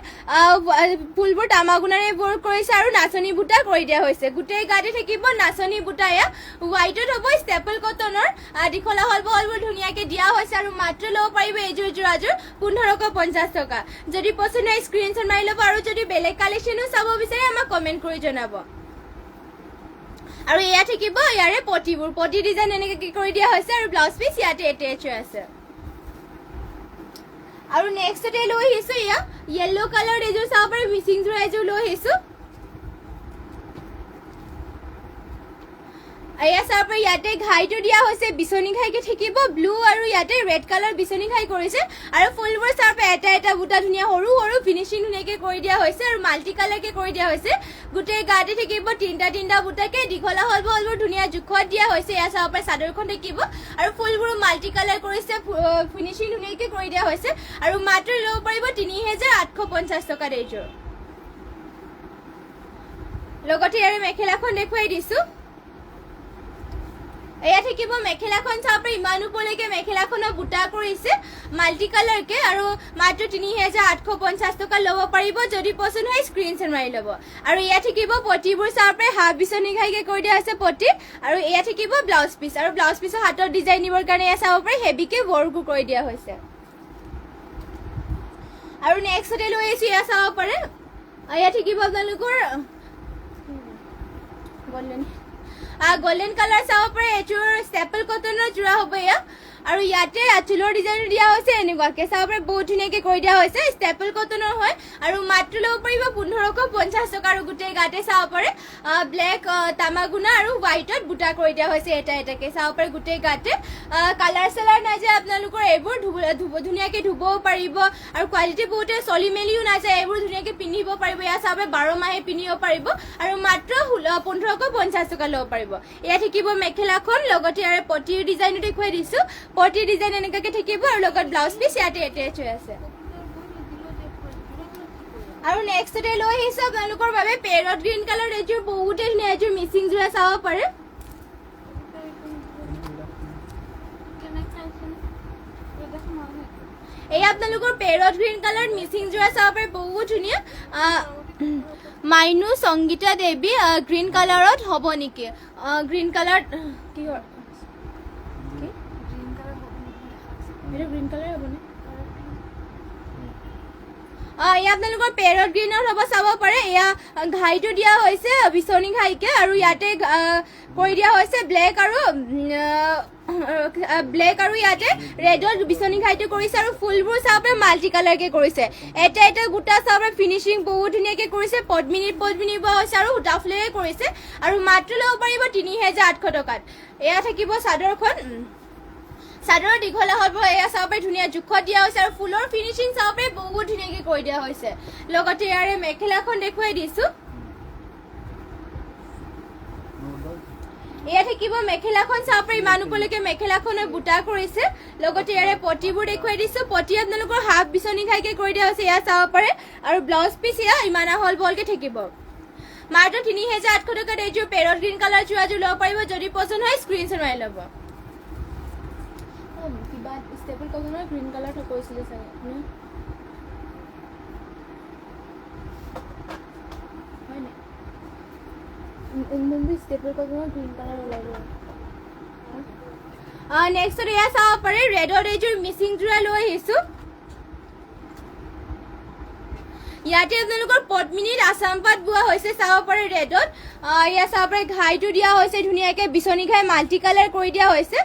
ফুলবোৰ তামাগুনাৰে ৱৰ্ক কৰিছে আৰু নাচনী বুটা কৰি দিয়া হৈছে গোটেই গাতে থাকিব নাচনী বুটা এয়া হোৱাইটত হ'ব ষ্টেপল কটনৰ দীঘলা হলবোৰ ধুনীয়াকে দিয়া হৈছে আৰু মাত্ৰ ল'ব পাৰিব এইযোৰ যোৰাযোৰ 1550 টকা যদি পছন্দ হয় স্ক্ৰিনশ্বট মাৰি ল'ব আৰু যদি বেলেগ কালেকশ্যনো চাব বিচাৰে আমাক কমেণ্ট কৰি জনাব আৰু এয়া থাকিব ইয়াৰে পটি ডিজাইন এনেকৈ কি কৰি দিয়া হৈছে আৰু ব্লাউজ পিচ ইয়াতে এটেচ হৈ আছে আৰু নেক্সটতে লৈ আহিছো ইয়া য়েলো কালাৰ এযোৰ চাব পাৰে মিচিং যোৰা এযোৰ লৈ আহিছো এয়া চাব পাৰে ইয়াতে ঘাইটো দিয়া হৈছে বিচনী ঘাইকে থাকিব ব্লু আৰু ইয়াতে ৰেড কালাৰ বিচনী ঘাই কৰিছে আৰু ফুলবোৰ চাব পাৰে এটা এটা বুটা ধুনীয়া সৰু সৰু ফিনিশিং ধুনীয়াকে কৰি দিয়া হৈছে আৰু মাল্টি কালাৰকে কৰি দিয়া হৈছে গোটেই গাতে থাকিব তিনটা বুটাকে দীঘলা হলবোৰ ধুনীয়া জুখত দিয়া হৈছে এয়া চাব পাৰে চাদৰখন থাকিব আৰু ফুলবোৰ মাল্টি কালাৰ কৰিছে ফিনিশিং ধুনীয়াকে কৰি দিয়া হৈছে আৰু মাত্ৰ ল'ব পাৰিব 3850 টকা এইযোৰ লগতে ইয়াৰ মেখেলাখন দেখুৱাই দিছো এয়া থাকিব মেখেলাখন চাব পাৰে ইমান ওপৰলৈকে মেখেলাখনৰ বুটা কৰিছে মাল্টি কালাৰকে আৰু মাত্ৰ 3850 টকা ল'ব পাৰিব যদি পছন্দ হয় স্ক্ৰীনশ্বট মাৰি ল'ব আৰু এয়া থাকিব পটিবোৰ চাব পাৰে হাফ বিচনী ঘাইকে কৰি দিয়া আছে পটি আৰু এয়া থাকিব ব্লাউজ পিচ আৰু ব্লাউজ পিচৰ হাতৰ ডিজাইন দিবৰ কাৰণে এয়া চাব পাৰে হেভিকে ৱৰ্কো কৰি দিয়া হৈছে আৰু নেক্সটতে লৈ আহিছো এয়া চাব পাৰে এয়া থাকিব আপোনালোকৰ গোল্ডেন কালাৰ চাব পাৰে এইযোৰ ষ্টেপল কটনৰ যোৰা হ'ব এয়া আৰু ইয়াতে আঁচলৰ ডিজাইন দিয়া হৈছে এনেকুৱাকে চাব পাৰে বহুত ধুনীয়াকে কৰি দিয়া হৈছে ষ্টেপল কটনৰ হয় আৰু মাত্ৰ ল'ব পাৰিব 1550 টকা আৰু গোটেই গাতে চাব পাৰে ব্লেক তামাগুনা আৰু হোৱাইটত বুটা কৰি দিয়া হৈছে এটা এটাকে চাব পাৰে গোটেই গাতে কালাৰ চালাৰ নাযায় আপোনালোকৰ এইবোৰ ধুনীয়াকে ধুবও পাৰিব আৰু কোৱালিটি বহুতে চলি মেলিও নাযায় এইবোৰ ধুনীয়াকে পিন্ধিব পাৰিব এয়া চাব 12 মাহে পিন্ধিব পাৰিব আৰু মাত্ৰ 1550 টকা ল'ব পাৰিব এয়া থাকিব মেখেলাখন লগতে ইয়াৰে পটিৰ ডিজাইনো দেখুৱাই দিছো পটি ডিজাইন এনেকাকে থাকিব আৰু লগত ব্লাউজ পিচ ইয়াতে এটেচ হৈ আছে আৰু নেক্সটতে লৈ আহিছো আপোনালোকৰ বাবে পেৰট গ্ৰীণ কালাৰ এযোৰ বহুতে ধুনীয়া এযোৰ মিচিং যোৰা চাব পাৰে এই আপোনালোকৰ পেৰট গ্ৰীণ কালাৰ মিচিং যোৰা চাব পাৰে বহুত ধুনীয়া মাইনু সংগীতা দেৱী গ্ৰীণ কালাৰত হ'ব নেকি গ্ৰীণ কালাৰ কি হয় গ্ৰীণ কালাৰ হ'ব নে এয়া আপোনালোকৰ পেৰট গ্ৰীণত হ'ব চাব পাৰে এয়া ঘাইটো দিয়া হৈছে বিচনী ঘাইকে আৰু ইয়াতে কৰি দিয়া হৈছে ব্লেক আৰু ইয়াতে ৰেডত বিচনী ঘাইটো কৰিছে আৰু ফুলবোৰ চাব পাৰে মাল্টি কালাৰকে কৰিছে এটা এটা গোটা চাব পাৰে ফিনিচিং বহুত ধুনীয়াকে কৰিছে পদ্মিনী বোৱা হৈছে আৰু সূতা ফুলেৰে কৰিছে আৰু মাত্ৰ ল'ব পাৰিব 3800 টকাত এয়া থাকিব চাদৰখন চাদৰৰ দীঘলা হ'ব এয়া চাব পাৰে ধুনীয়া জোখত দিয়া হৈছে আৰু ফুলৰ ফিনিচিং চাব পাৰে বহুত ধুনীয়াকে কৰি দিয়া হৈছে লগতে ইয়াৰে মেখেলাখন দেখুৱাই দিছো এয়া থাকিব মেখেলাখন চাব পাৰে ইমান ওপৰলৈকে মেখেলাখনৰ বুটা কৰিছে লগতে ইয়াৰে পটিবোৰ দেখুৱাই দিছো পটি আপোনালোকৰ হাফ বিচনী ঘাইকে কৰি দিয়া হৈছে এয়া চাব পাৰে আৰু ব্লাউজ পিচ এয়া ইমান আহল বহলকে থাকিব মাত্ৰ 3800 টকাত এইযোৰ পেৰট গ্ৰীণ কালাৰ যোৰাযোৰ ল'ব পাৰিব যদি পছন্দ হয় স্ক্ৰীনশ্বট মাৰি ল'ব কিবা ষ্টেপল কটনৰ গ্ৰীণ কালাৰটো কৈছিলে চাগে হয় নে ষ্টেপল কটনৰ গ্ৰীণ কালাৰ ওলাব নেক্সট এয়া চাব পাৰে ৰেডৰ এইযোৰ মিচিং যোৰা লৈ আহিছো ইয়াতে আপোনালোকৰ পদ্মিনীত আসাম পাট বোৱা হৈছে চাব পাৰে ৰেডত এয়া চাব পাৰে ঘাইটো দিয়া হৈছে ধুনীয়াকে বিচনী ঘাই মাল্টি কালাৰ কৰি দিয়া হৈছে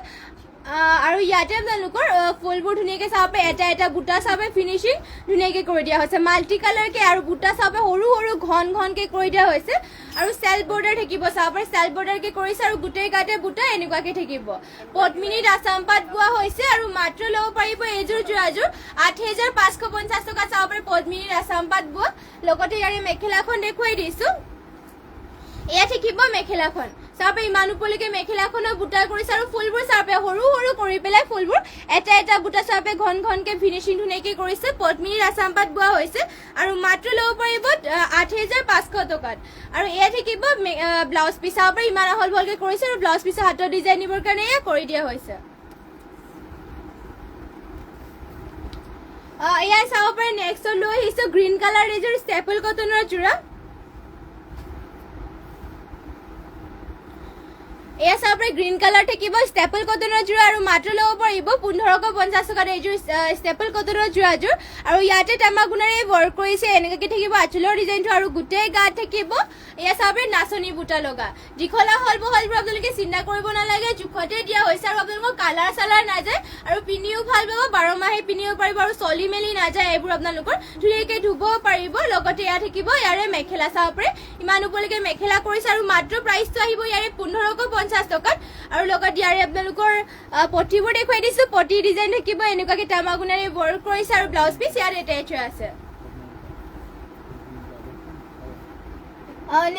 আৰু ইয়াতে আপোনালোকৰ ফুলবোৰ ধুনীয়াকে চাব পাৰে এটা এটা বুটা চাব ফিনিচিং ধুনীয়াকে কৰি দিয়া হৈছে মাল্টি কালাৰকে আৰু বুটা চাব সৰু সৰু ঘনকে কৰি দিয়া হৈছে আৰু সেল্ফ বৰ্ডাৰ থাকিব চাব পাৰে সেল্ফ বৰ্ডাৰকে কৰিছে আৰু গোটেই গাতে বুটা এনেকুৱাকে থাকিব পদ্মিনীত আসাম পাট বোৱা হৈছে আৰু মাত্ৰ ল'ব পাৰিব এইযোৰ যোৰাযোৰ 8550 টকা চাব পাৰে পদ্মিনীত আসাম পাট বোৱা লগতে ইয়াৰে মেখেলাখন দেখুৱাই দিছো এয়া থাকিব মেখেলাখন চাব ইমান ওপৰলৈকে মেখেলাখনৰ বুটা কৰিছে আৰু ফুলবোৰ চাব সৰু সৰু কৰি পেলাই ফুলবোৰ এটা এটা বুটা চাব ঘনকে ফিনিচিং ধুনীয়াকে কৰিছে পদ্মিনীৰ আসাম পাট বোৱা হৈছে আৰু মাত্ৰ ল'ব পাৰিব 8500 টকাত আৰু এয়া থাকিব ব্লাউজ পিচ চাব ইমান আহল বহলকে কৰিছে আৰু ব্লাউজ পিচৰ হাতৰ ডিজাইন দিবৰ কাৰণে এয়া কৰি দিয়া হৈছে এয়া চাব পাৰে নেক্সট লৈ আহিছো গ্ৰীণ কালাৰ এযোৰ ষ্টেপল কটনৰ যোৰা এয়া চাব পাৰে গ্ৰীণ কালাৰ থাকিব ষ্টেপল কটনৰ যোৰা আৰু মাত্ৰ ল'ব পাৰিব 1550 টকাত এইযোৰ ষ্টেপল কটনৰ যোৰাযোৰ আৰু ইয়াতে তামাগুণাৰে ৱৰ্ক কৰিছে এনেকৈ থাকিব আঁচলৰ ডিজাইনটো আৰু গোটেই গাত থাকিব এয়া চাব পাৰে নাচনী বুটা লগা দীঘলা হল বহলবোৰ আপোনালোকে চিন্তা কৰিব নালাগে জোখতে দিয়া হৈছে আৰু আপোনালোকৰ কালাৰ চালাৰ নাযায় আৰু পিন্ধিও ভাল পাব 12 মাহে পিন্ধিব পাৰিব আৰু চলি মেলি নাযায় এইবোৰ আপোনালোকৰ ধুনীয়াকৈ ধুব পাৰিব লগতে এয়া থাকিব ইয়াৰে মেখেলা চাব পাৰে ইমান ওপৰলৈকে মেখেলা কৰিছে আৰু মাত্ৰ প্ৰাইচটো আহিব ইয়াৰে 1550 টকাত আৰু লগত ইয়াৰে আপোনালোকৰ পটিবোৰ দেখুৱাই দিছো পটি ডিজাইন থাকিব এনেকুৱাকে তামাগুণাৰে ৱৰ্ক কৰিছে আৰু ব্লাউজ পিচ ইয়াত এটাচ হৈ আছে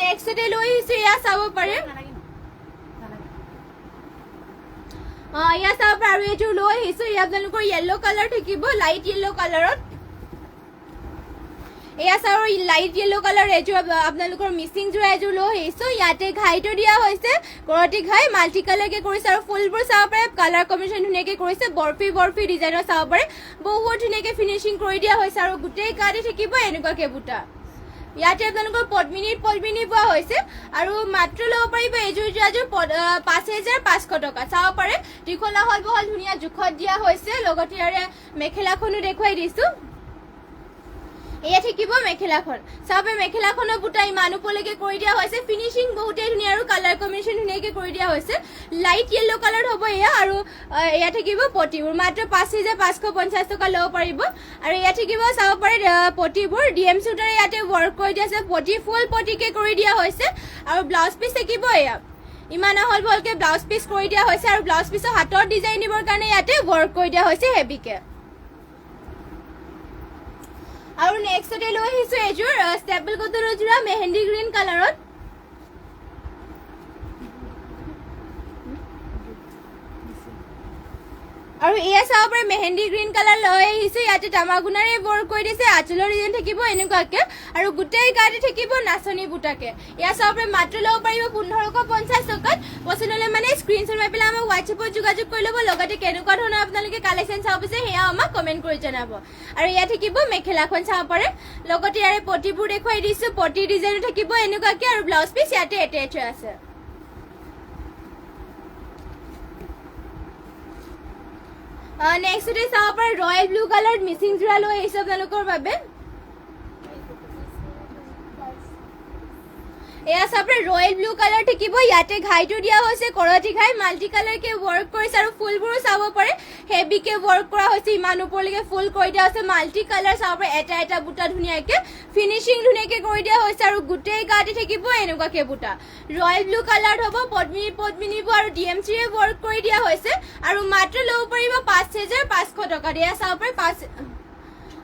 নেক্সটতে লৈ আহিছো এয়া চাব পাৰে এয়া চাব পাৰে আৰু এইটো লৈ আহিছো এয়া আপোনালোকৰ য়েল্লো কালাৰ থাকিব লাইট য়েল্লো কালাৰত এয়া চাব লাইট য়েল্লো কালাৰ এযোৰ আপোনালোকৰ মিচিং যোৰা এযোৰ লৈ আহিছো ইয়াতে ঘাইটো দিয়া হৈছে কৰতি ঘাই মাল্টি কালাৰকে কৰিছে আৰু ফুলবোৰ চাব পাৰে কালাৰ কম্বিনেশ্যন ধুনীয়াকে কৰিছে বৰফি বৰফি ডিজাইনৰ চাব পাৰে বহুত ধুনীয়াকে ফিনিচিং কৰি দিয়া হৈছে আৰু গোটেই গাতে থাকিব এনেকুৱাকে বুটা ইয়াতে আপোনালোকৰ পদ্মিনী পোৱা হৈছে আৰু মাত্ৰ ল'ব পাৰিব এইযোৰ যোৰাযোৰ 5500 টকা চাব পাৰে দীঘলা হল বহল ধুনীয়া জোখত দিয়া হৈছে লগতে ইয়াৰে মেখেলাখনো দেখুৱাই দিছো এয়া থাকিব মেখেলাখন চাব মেখেলাখনৰ বুটা ইমান ওপৰলৈকে কৰি দিয়া হৈছে ফিনিচিং বহুতেই ধুনীয়া আৰু কালাৰ কম্বিনেশ্যন ধুনীয়াকে কৰি দিয়া হৈছে লাইট য়েল্লো কালাৰ হ'ব এয়া আৰু এয়া থাকিব পটিবোৰ মাত্ৰ 5550 টকা ল'ব পাৰিব আৰু এয়া থাকিব চাব পাৰে পটিবোৰ ডিএম চুটাৰে ইয়াতে ৱৰ্ক কৰি দিয়া আছে পটি ফুল পটিকে কৰি দিয়া হৈছে আৰু ব্লাউজ পিচ থাকিব এয়া ইমান আহল বহলকে ব্লাউজ পিচ কৰি দিয়া হৈছে আৰু ব্লাউজ পিচৰ হাতৰ ডিজাইন দিবৰ কাৰণে ইয়াতে ৱৰ্ক কৰি দিয়া হৈছে হেভিকে আৰু নেক্সটতে লৈ আহিছো এযোৰ ষ্টেপল কটনৰ যোৰা মেহেন্দি গ্ৰীণ কালাৰত আৰু এয়া চাব পাৰে মেহেন্দি গ্ৰীণ কালাৰ লৈ আহিছো ইয়াতে তামাগুণাৰে ৱৰ্ক কৰি দিছে আঁচলৰ ডিজাইন থাকিব এনেকুৱাকে আৰু গোটেই গাতে থাকিব নাচনী বুটাকে এয়া চাব পাৰে মাত্ৰ ল'ব পাৰিব 1550 টকাত পচন্দ হ'লে মানে স্ক্ৰীনশ্বট মাৰি পেলাই আমাক হোৱাটছএপত যোগাযোগ কৰি ল'ব লগতে কেনেকুৱা ধৰণৰ আপোনালোকে কালেকশ্যন চাব বিচাৰে সেয়া আমাক কমেণ্ট কৰি জনাব আৰু ইয়াত থাকিব মেখেলাখন চাব পাৰে লগতে ইয়াৰে পটিবোৰ দেখুৱাই দিছো পটি ডিজাইনো থাকিব এনেকুৱাকে আৰু ব্লাউজ পিচ ইয়াতে এটেচ হৈ আছে নেক্সটতে চাব পাৰে ৰয়েল ব্লু কালাৰ মিচিং যোৰা লৈ আহিছো আপোনালোকৰ বাবে এয়া চাব পাৰে ৰয়েল ব্লু কালাৰ থাকিব ইয়াতে ঘাইটো দিয়া হৈছে কৰতি ঘাই মাল্টি কালাৰকে ৱৰ্ক কৰিছে আৰু ফুলবোৰো চাব পাৰে হেভিকে ৱৰ্ক কৰা হৈছে ইমান ওপৰলৈকে ফুল কৰি দিয়া হৈছে মাল্টি কালাৰ চাব পাৰে এটা এটা বুটা ধুনীয়াকে ফিনিচিং ধুনীয়াকে কৰি দিয়া হৈছে আৰু গোটেই গাতে থাকিব এনেকুৱাকে বুটা ৰয়েল ব্লু কালাৰ হ'ব পদ্মিনী আৰু ডিএমচিৰে ৱৰ্ক কৰি দিয়া হৈছে আৰু মাত্ৰ ল'ব পাৰিব 5500 টকা এয়া চাব পাৰে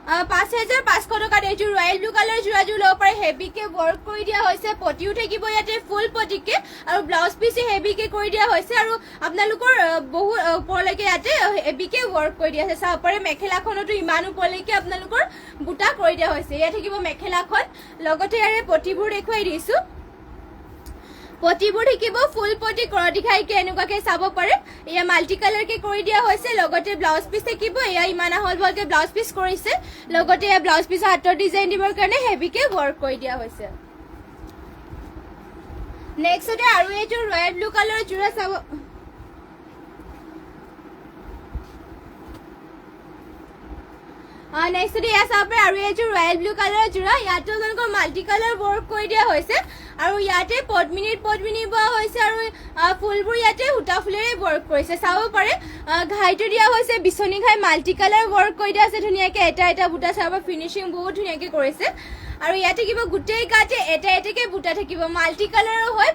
5500 টকাত এইযোৰ ৰয়েল ব্লু কালাৰ যোৰাযোৰ ল'ব পাৰে হেভিকে ৱৰ্ক কৰি দিয়া হৈছে পটিও থাকিব ইয়াতে ফুল পটিকে আৰু ব্লাউজ পিচে হেভিকে কৰি দিয়া হৈছে আৰু আপোনালোকৰ বহু ওপৰলৈকে ইয়াতে হেভিকে ৱৰ্ক কৰি দিয়া হৈছে চাব পাৰে মেখেলাখনতো ইমান ওপৰলৈকে আপোনালোকৰ বুটা কৰি দিয়া হৈছে ইয়াত থাকিব মেখেলাখন লগতে ইয়াৰে পটিবোৰ দেখুৱাই দিছো পটিবোৰ থাকিব ফুল পটি কৰতি খাইকে এনেকুৱাকে চাব পাৰে এয়া মাল্টি কালাৰকে কৰি দিয়া হৈছে লগতে ব্লাউজ পিচ থাকিব এয়া ইমান আহল বহলকে ব্লাউজ পিচ কৰিছে লগতে এয়া ব্লাউজ পিচৰ হাতৰ ডিজাইন দিবৰ কাৰণে হেভিকে ৱৰ্ক কৰি দিয়া হৈছে নেক্সটতে আৰু এইযোৰ ৰয়েল ব্লু কালাৰৰ যোৰা চাব নেক্সটতে এয়া চাব পাৰে আৰু এইযোৰ ৰয়েল ব্লু কালাৰৰ যোৰা ইয়াতো আপোনালোকৰ মাল্টি কালাৰ ৱৰ্ক কৰি দিয়া হৈছে আৰু ইয়াতে পদ্মিনী বোৱা হৈছে আৰু ফুলবোৰ ইয়াতে সূতা ফুলেৰে ৱৰ্ক কৰিছে চাব পাৰে ঘাইটো দিয়া হৈছে বিচনী ঘাই মাল্টি কালাৰ ৱৰ্ক কৰি দিয়া আছে ধুনীয়াকে এটা এটা বুটা চাব ফিনিচিং বহুত ধুনীয়াকে কৰিছে আৰু ইয়াত থাকিব গোটেই গাতে এটা এটাকে বুটা থাকিব মাল্টি কালাৰৰ হয়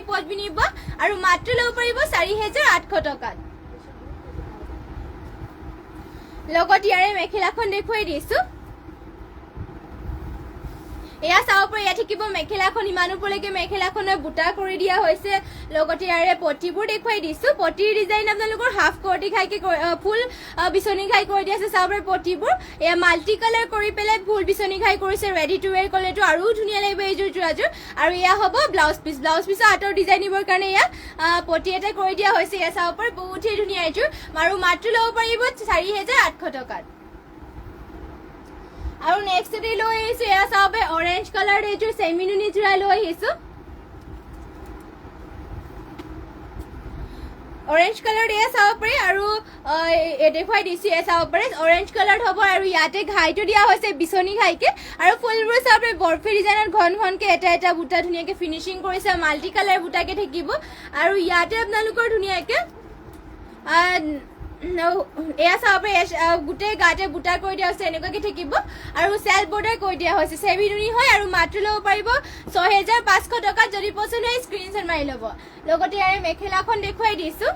পদ্মিনী বোৱা আৰু মাত্ৰ ল'ব পাৰিব 4800 টকাত লগত ইয়াৰে মেখেলাখন দেখুৱাই দিছো এয়া চাব পাৰে ইয়াত থাকিব মেখেলাখন ইমান ওপৰলৈকে মেখেলাখনৰ বুটা কৰি দিয়া হৈছে লগতে ইয়াৰে পটিবোৰ দেখুৱাই দিছো পটিৰ ডিজাইন আপোনালোকৰ হাফ কৰতি খাইকে ফুল বিচনী খাই কৰি দিয়া আছে চাব পাৰে পটিবোৰ এয়া মাল্টি কালাৰ কৰি পেলাই ফুল বিচনী খাই কৰিছে ৰেডি টু ৱেৰ কলেটো আৰু ধুনীয়া লাগিব এইযোৰ যোৰাযোৰ আৰু এয়া হ'ব ব্লাউজ পিচৰ হাতৰ ডিজাইন দিবৰ কাৰণে এয়া পটি এটা কৰি দিয়া হৈছে এয়া চাব পাৰে বহুতেই ধুনীয়া এইযোৰ আৰু মাত্ৰ ল'ব পাৰিব 4800 টকাত আৰু নেক্সটতে লৈ আহিছো এয়া চাব অৰেঞ্জ কালাৰ এইযোৰ চেমিনুনি যোৰা লৈ আহিছো অৰেঞ্জ কালাৰ এয়া চাব পাৰি আৰু দেখুৱাই দিছো এয়া চাব পাৰে অৰেঞ্জ কালাৰ হ'ব আৰু ইয়াতে ঘাইটো দিয়া হৈছে বিচনী ঘাইকে আৰু ফুলবোৰ চাব পাৰি বৰফি ডিজাইনত ঘন ঘনকে এটা বুটা ধুনীয়াকে ফিনিচিং কৰিছে মাল্টি কালাৰ বুটাকে থাকিব আৰু ইয়াতে আপোনালোকৰ ধুনীয়াকে এয়া চাব পাৰি গোটেই গাতে বুটা কৰি দিয়া হৈছে এনেকুৱাকে থাকিব আৰু চেল্ফ বৰ্ডাৰ কৰি দিয়া হৈছে চেমিনুনি হয় আৰু মাত্ৰ ল'ব পাৰিব 6500 টকাত যদি পচন্দ হয় স্ক্ৰীনশ্বট মাৰি ল'ব লগতে ইয়াৰে মেখেলাখন দেখুৱাই দিছো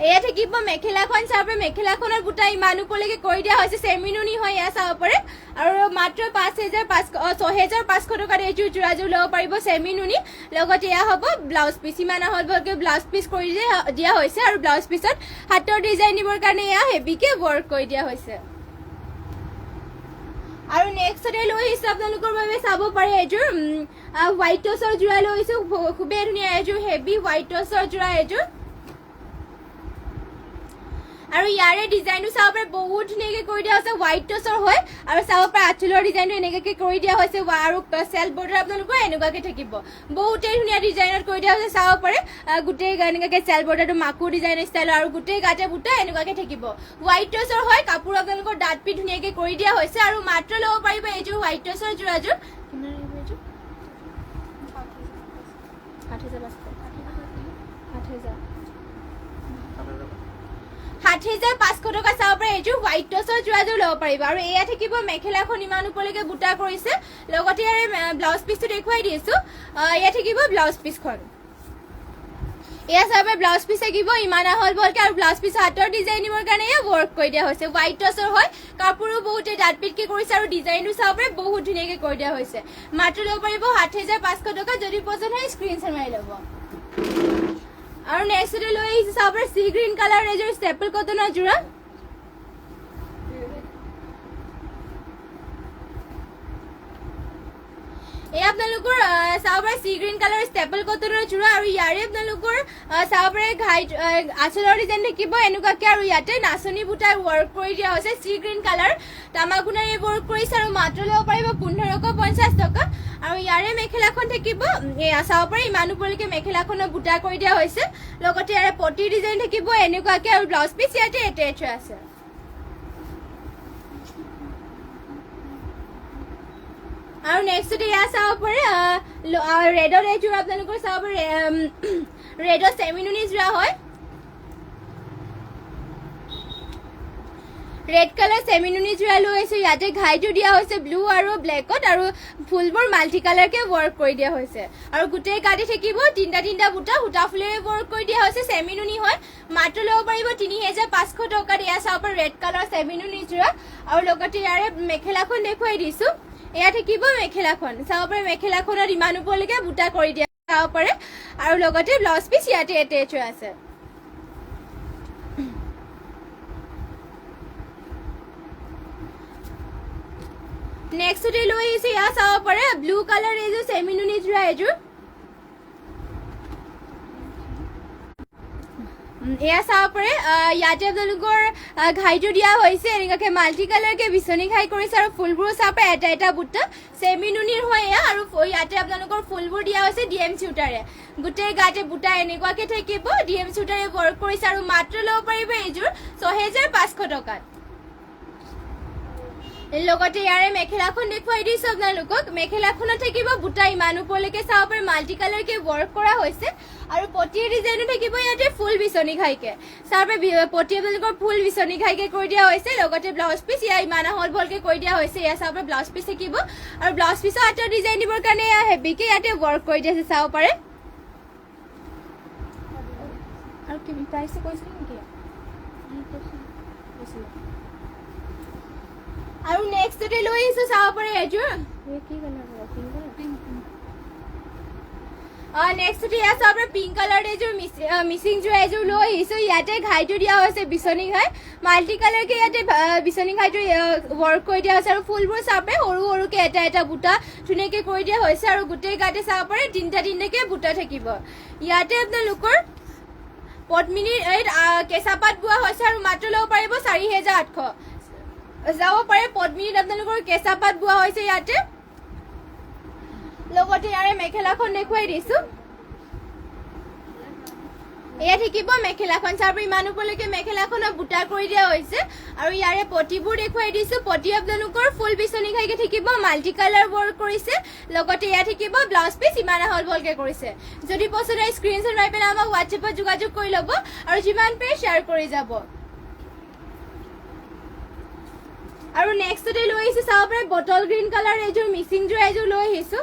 এয়া থাকিব মেখেলাখন চাব পাৰি মেখেলাখনৰ বুটা ইমান ওপৰলৈকে কৰি দিয়া হৈছে চেমিনুনি হয় এয়া চাব পাৰে আৰু মাত্ৰ 6500 টকাত এইযোৰ যোৰাযোৰ ল'ব পাৰিব চেমিনুনি লগতে এয়া হ'ব ব্লাউজ পিচ ইমান আহলকে ব্লাউজ পিচ কৰি দিয়া হৈছে আৰু ব্লাউজ পিছত হাতৰ ডিজাইন দিবৰ কাৰণে এয়া হেভিকে ৱৰ্ক কৰি দিয়া হৈছে আৰু নেক্সটতে লৈ আহিছো আপোনালোকৰ বাবে চাব পাৰে এযোৰ হোৱাইট টছৰ যোৰা লৈ আহিছো খুবেই ধুনীয়া এযোৰ হেভি হোৱাইট টছৰ যোৰা এযোৰ আৰু ইয়াৰে ডিজাইনটো চাব পাৰে বহুত ধুনীয়াকে কৰি দিয়া হৈছে হোৱাইট টছৰ হয় আৰু চাব পাৰে আঁচলৰ ডিজাইনটো এনেকুৱাকে কৰি দিয়া হৈছে আৰু চেল্ফ বৰ্ডাৰ আপোনালোকৰ এনেকুৱাকে থাকিব বহুতেই ধুনীয়া ডিজাইনত কৰি দিয়া হৈছে চাব পাৰে গোটেই এনেকুৱাকে চেল্ফ বৰ্ডাৰটো মাকু ডিজাইন ষ্টাইল আৰু গোটেই গাতে বুটা এনেকুৱাকে থাকিব হোৱাইট টছৰ হয় কাপোৰ আপোনালোকৰ দাঁত পি ধুনীয়াকে কৰি দিয়া হৈছে আৰু মাত্ৰ ল'ব পাৰিব এইযোৰ হোৱাইট টছৰ যোৰাযোৰ 6500 টকা চাব পাৰে এইযোৰ হোৱাইট টছৰ যোৰাযোৰ ল'ব পাৰিব আৰু এয়া থাকিব মেখেলাখন ইমান ওপৰলৈকে বুটা কৰিছে লগতে ইয়াৰে ব্লাউজ পিচটো দেখুৱাই দিছো এয়া থাকিব ব্লাউজ পিচখন এয়া চাব পাৰে ব্লাউজ পিচ থাকিব ইমান আহল বহলকে আৰু ব্লাউজ পিচ হাতৰ ডিজাইন দিবৰ কাৰণে এয়া ৱৰ্ক কৰি দিয়া হৈছে হোৱাইট টছৰ হয় কাপোৰো বহুতে দাঁত পিটকে কৰিছে আৰু ডিজাইনটো চাব পাৰে বহুত ধুনীয়াকে কৰি দিয়া হৈছে মাত্ৰ ল'ব পাৰিব 6500 টকা যদি পছন্দ হয় স্ক্ৰীনশ্বট মাৰি ল'ব আৰু নেক্সটতে লৈ আহিছো চাব পাৰে সি গ্ৰীণ কালাৰ এযোৰ ষ্টেপল কটনৰ যোৰা এই আপোনালোকৰ চাব পাৰে সি গ্ৰীণ কালাৰ ষ্টেপল কটনৰ যোৰা আৰু ইয়াৰে আপোনালোকৰ চাব পাৰে ঘাইট আঁচলৰ ডিজাইন থাকিব এনেকুৱাকে আৰু ইয়াতে নাচনী বুটাই ৱৰ্ক কৰি দিয়া হৈছে সি গ্ৰীণ কালাৰ তামাকুনাৰে ৱৰ্ক কৰিছে আৰু মাত্ৰ ল'ব পাৰিব 1550 টকা আৰু ইয়াৰে মেখেলাখন থাকিব এয়া চাব পাৰে ইমান ওপৰলৈকে মেখেলাখনৰ বুটা কৰি দিয়া হৈছে লগতে ইয়াৰে পটি ডিজাইন থাকিব এনেকুৱাকে আৰু ব্লাউজ পিচ ইয়াতে এটেচ আছে আৰু নেক্সটতে এয়া চাব পাৰে ৰেডৰ এইযোৰ আপোনালোকৰ চাব পাৰে ৰেডৰ চেমিনুনি যোৰা হয় ৰেড কালাৰ চেমিনুনি যোৰা লৈ আহিছো ইয়াতে ঘাইটো দিয়া হৈছে ব্লু আৰু ব্লেকত আৰু ফুলবোৰ মাল্টি কালাৰকে ৱৰ্ক কৰি দিয়া হৈছে আৰু গোটেই গাতে থাকিব তিনটা বুটা সূতা ফুলেৰে ৱৰ্ক কৰি দিয়া হৈছে চেমিনুনি হয় মাত্ৰ ল'ব পাৰিব 3500 টকাত এয়া চাব পাৰে ৰেড কালাৰ চেমিনুনি যোৰা আৰু লগতে ইয়াৰে মেখেলাখন দেখুৱাই দিছো এয়া থাকিব মেখেলাখন চাব পাৰে মেখেলাখনত ইমান ওপৰলৈকে বুটা কৰি দিয়া চাব পাৰে আৰু লগতে ব্লাউজ পিচ ইয়াতে এটেচ আছে নেক্সটতে লৈ আহিছো এয়া চাব পাৰে ব্লু কালাৰ এযোৰ চেমিনুনি যোৰা এযোৰ এয়া চাব পাৰে ইয়াতে আপোনালোকৰ ঘাইটো দিয়া হৈছে এনেকুৱাকে মাল্টি কালাৰকে বিচনী ঘাই কৰিছে আৰু ফুলবোৰ চাব পাৰে এটা বুটা চেমিনুনিৰ হয় এয়া আৰু ইয়াতে আপোনালোকৰ ফুলবোৰ দিয়া হৈছে ডিএম চুটাৰে গোটেই গাতে বুটা এনেকুৱাকে থাকিব ডিএম চুটাৰে ৱৰ্ক কৰিছে আৰু মাত্ৰ ল'ব পাৰিব এইযোৰ 6500 টকাত লগতে ইয়াৰে মেখেলাখন দেখুৱাই দিছো আপোনালোকক মেখেলাখনত থাকিব বুটা ইমান ওপৰলৈকে চাব পাৰে মাল্টি কালাৰকে ৱৰ্ক কৰা হৈছে আৰু পটিৰ ডিজাইনো থাকিব ইয়াতে ফুল বিচনী ঘাইকে চাব পাৰে পটি আপোনালোকৰ ফুল বিচনী ঘাইকে কৰি দিয়া হৈছে লগতে ব্লাউজ পিচ ইয়া ইমান আহল বহলকে কৰি দিয়া হৈছে এয়া চাব পাৰে ব্লাউজ পিচ থাকিব আৰু ব্লাউজ পিচৰ হাতৰ ডিজাইন দিবৰ কাৰণে এয়া হেভিকে ইয়াতে ৱৰ্ক কৰি দিয়া আছে চাব পাৰে আৰু কি প্ৰাইচ কৈছিল নেকি আৰু নেক্সটতে লৈ আহিছো চাব পাৰে এযোৰ কি কালাৰ পিংক কালাৰ নেক্সটতে এয়া চাব পাৰে পিংক কালাৰ এযোৰ মিচিং যোৰ এযোৰ লৈ আহিছো ইয়াতে ঘাইটো দিয়া হৈছে বিচনী ঘাই মাল্টি কালাৰকে ইয়াতে বিচনী ঘাইটো ৱৰ্ক কৰি দিয়া হৈছে আৰু ফুলবোৰ চাব পাৰে সৰু সৰুকে এটা বুটা ধুনীয়াকে কৰি দিয়া হৈছে আৰু গোটেই গাতে চাব পাৰে তিনটাকে বুটা থাকিব ইয়াতে আপোনালোকৰ পদ্মিনীৰ কেঁচা পাত বোৱা হৈছে আৰু মাত্ৰ ল'ব পাৰিব 4800 যাব পাৰে পদ্মিনীত আপোনালোকৰ কেঁচা পাত বোৱা হৈছে ইয়াতে লগতে ইয়াৰে মেখেলাখন দেখুৱাই দিছো এয়া থাকিব মেখেলাখন চাব ইমান ওপৰলৈকে মেখেলাখনৰ বুটা কৰি দিয়া হৈছে আৰু ইয়াৰে পটিবোৰ দেখুৱাই দিছো পটি আপোনালোকৰ ফুল বিচনি খাইকে থাকিব মাল্টি কালাৰ ৱৰ্ক কৰিছে লগতে এয়া থাকিব ব্লাউজ পিচ ইমান আহল বলকে কৰিছে যদি পছন্দ হয় স্ক্ৰিনশ্বট মাৰি পেলাই আমাক হোৱাটছএপত যোগাযোগ কৰি ল'ব আৰু যিমান পাৰে শ্বেয়াৰ কৰি যাব আৰু নেক্সটতে লৈ আহিছো চাব পাৰে বটল গ্ৰীণ কালাৰ এযোৰ মিচিং যোৰ এযোৰ লৈ আহিছো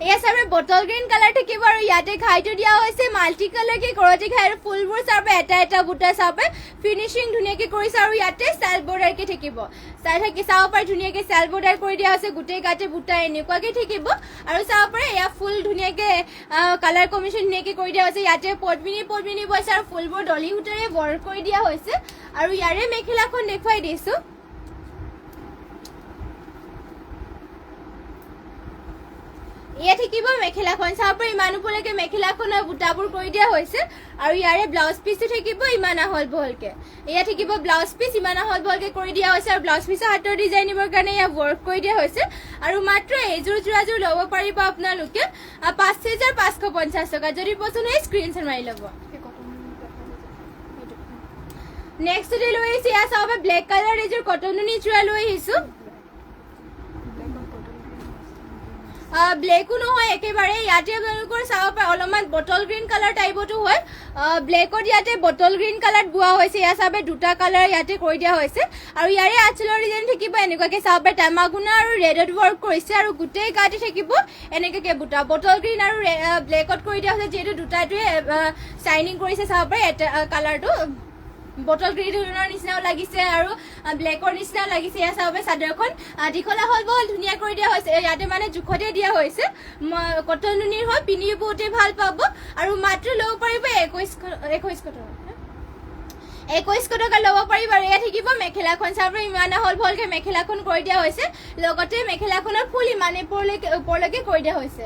এয়া চাবে বটল গ্ৰীণ কালাৰ থাকিব আৰু ইয়াতে ঘাইটো দিয়া হৈছে মাল্টি কালাৰ কে কৰতি ঘাই আৰু ফুলবোৰ চাবে এটা এটা বুটা চাবে ফিনিশিং ধুনীয়াকে কৰিছে আৰু ইয়াতে সেল বৰ্ডাৰ কে থাকিব চাই থাকি চাব পাৰে ধুনীয়াকে সেল বৰ্ডাৰ কৰি দিয়া হৈছে গোটেই গাতে বুটা এনেকুৱাকে থাকিব আৰু চাব পাৰে এয়া ফুল ধুনীয়াকে কালাৰ কম্বিনেশ্যন ধুনীয়াকে কৰি দিয়া হৈছে ইয়াতে পদ্মিনী বৈছে আৰু ফুলবোৰ ডলি সূতাৰে ৱৰ্ক কৰি দিয়া হৈছে আৰু ইয়াৰে মেখেলাখন দেখুৱাই দিছো ইয়া থাকিব মেখেলাখন চাব পাৰে ইমান ওপৰলৈকে মেখেলাখনৰ বুটাবোৰ কৰি দিয়া হৈছে আৰু ইয়াৰে ব্লাউজ পিচটো থাকিব ইমান আহল বহলকে ইয়া থাকিব ব্লাউজ পিচ ইমান আহল বহলকে কৰি দিয়া হৈছে আৰু ব্লাউজ পিচৰ হাতৰ ডিজাইন দিবৰ কাৰণে ইয়া ৱৰ্ক কৰি দিয়া হৈছে আৰু মাত্ৰ এযোৰ যোৰাযোৰ ল'ব পাৰিব আপোনালোকে ৫,৫৫০ টকা যদি পছন্দ হয় স্ক্ৰিনশ্বট মাৰি ল'ব নেক্সট ডে লৈ আহিছে ইয়া চাব ব্লেক কালাৰ এযোৰ কটননি যোৰা লৈ আহিছো ব্লেকো নহয় একেবাৰে ইয়াতে আপোনালোকৰ চাব পাৰে অলপমান বটল গ্ৰীণ কালাৰ টাইপতো হয় ব্লেকত ইয়াতে বটল গ্ৰীণ কালাৰ বোৱা হৈছে ইয়া চাবে দুটা কালাৰ ইয়াতে কৰি দিয়া হৈছে আৰু ইয়াৰে আঁচলৰ ডিজাইন থাকিব এনেকুৱাকে চাব পাৰে টামাগুনা আৰু ৰেডত ৱৰ্ক কৰিছে আৰু গোটেই গাতে থাকিব এনেকুৱাকে বুটা বটল গ্ৰীণ আৰু ব্লেকত কৰি দিয়া হৈছে যিহেতু দুটাটোৱে শ্বাইনিং কৰিছে চাব পাৰে এটা কালাৰটো বটল গ্ৰীণৰ নিচিনাও লাগিছে আৰু ব্লেকৰ নিচিনাও লাগিছে এয়া চাব পাৰে চাদৰখন দীঘলা হ'ল বৰ ধুনীয়া কৰি দিয়া হৈছে ইয়াতে মানে জোখতে দিয়া হৈছে কটন নুনিৰ হয় পিন্ধি বহুতে ভাল পাব আৰু মাত্ৰ ল'ব পাৰিব 2100 টকা ল'ব পাৰিব আৰু এয়া থাকিব মেখেলাখন চাব ইমান আহল বহলকে মেখেলাখন কৰি দিয়া হৈছে লগতে মেখেলাখনৰ ফুল ইমান ওপৰলৈকে কৰি দিয়া হৈছে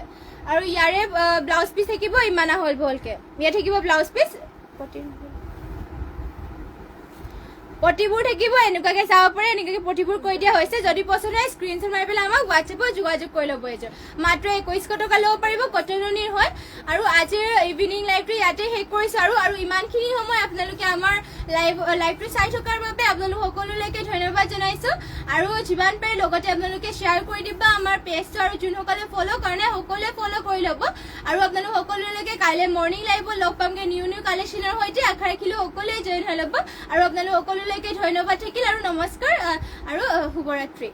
আৰু ইয়াৰে ব্লাউজ পিচ থাকিব ইমান আহল বহলকে ইয়া থাকিব ব্লাউজ পিচ পটিবোৰ থাকিব এনেকুৱাকে চাব পাৰে এনেকুৱাকে পটিবোৰ কৰি দিয়া হৈছে যদি পছন্দ হয় স্ক্ৰিনশ্বট মাৰি পেলাই আমাক হোৱাটছএপত যোগাযোগ কৰি ল'ব এযোৰ মাত্ৰ 2100 টকা ল'ব পাৰিব কটননিৰ হয় আৰু আজিৰ ইভিনিং লাইভটো ইয়াতে শেষ কৰিছো আৰু ইমানখিনি সময় আপোনালোকে আমাৰ লাইভটো চাই থকাৰ বাবে আপোনালোক সকলোলৈকে ধন্যবাদ জনাইছো আৰু যিমান পাৰে লগতে আপোনালোকে শ্বেয়াৰ কৰি দিব আমাৰ পেজটো আৰু যোনসকলে ফ'ল' কাৰণে সকলোৱে ফ'ল' কৰি ল'ব আৰু আপোনালোক সকলোলৈকে কাইলৈ মৰ্ণিং লাইভত লগ পামগে নিউ কালেকশ্যনৰ সৈতে আশা ৰাখিলো সকলোৱে জইন হৈ ল'ব আৰু আপোনালোক সকলোলৈকে ধন্যবাদ থাকিল আৰু নমস্কাৰ আৰু শুভৰাত্ৰি